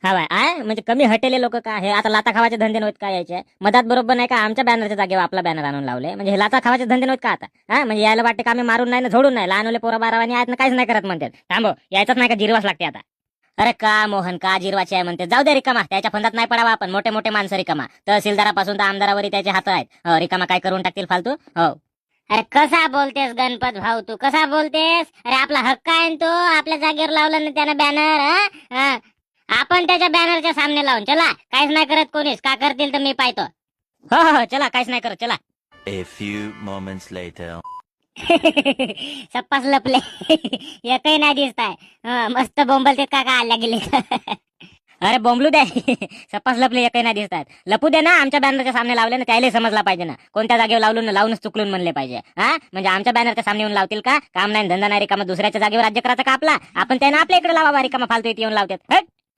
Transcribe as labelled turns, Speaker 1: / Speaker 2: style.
Speaker 1: हा बाय म्हणजे कमी हटेले लोक का हे आता लाता खावाचे धंदे नव्हते का यायचे मधात बरोबर नाही का आमच्या बॅनरच्या जागेवर आपला बॅनर आणून लावले म्हणजे हे लाता खावाचे धंदे नव्हते का आता हा म्हणजे यायला वाटते का आम्ही मारून नाही ना झोडून नाही लहान पोरा बारावानी आहेत ना काहीच नाही करत म्हणतात थांबव यायचंच नाही का जिरवाच लागते आता. अरे का मोहन का जिरवाची आहे म्हणते जाऊ दे रिकामा त्याच्या फंदात नाही पडावा आपण मोठे मोठे माणसं रिकामा तहसीलदारापासून तर आमदारावरही त्याचे हात आहेत रिकामा काय करून टाकतील फालतू हो.
Speaker 2: अरे कसा बोलतेस गणपत भाऊ तू कसा बोलतेस अरे आपला हक्क आहे ना तो आपल्या जागेवर लावलं ना त्यानं बॅनर आपण त्याच्या बॅनरच्या सामने लावून चला काहीच नाही करत कोणीच का करतील तर मी पाहतो.
Speaker 1: हो हो हो, चला काहीच नाही करत चला.
Speaker 3: A few moments later.
Speaker 2: सप्पास लपले एकही नाही दिसताय मस्त बोंबलते का आल्या गेले.
Speaker 1: अरे बोंबलू दे सपास लपले काही नाही दिसतात लपू दे ना आमच्या बॅनरच्या सामने लावले ना त्याला समजला पाहिजे ना कोणत्या जागेवर लावून लावूनच चुकलून म्हणले पाहिजे हा म्हणजे आमच्या बॅनरच्या सामने येऊन लावतील का काम नाही धंदा नाही रिकामा दुसऱ्याच्या जागेवर राज्य करायचा का आपला आपण त्यांना आपल्या इकडे लावा रिकामा फालतू येऊन लावतात.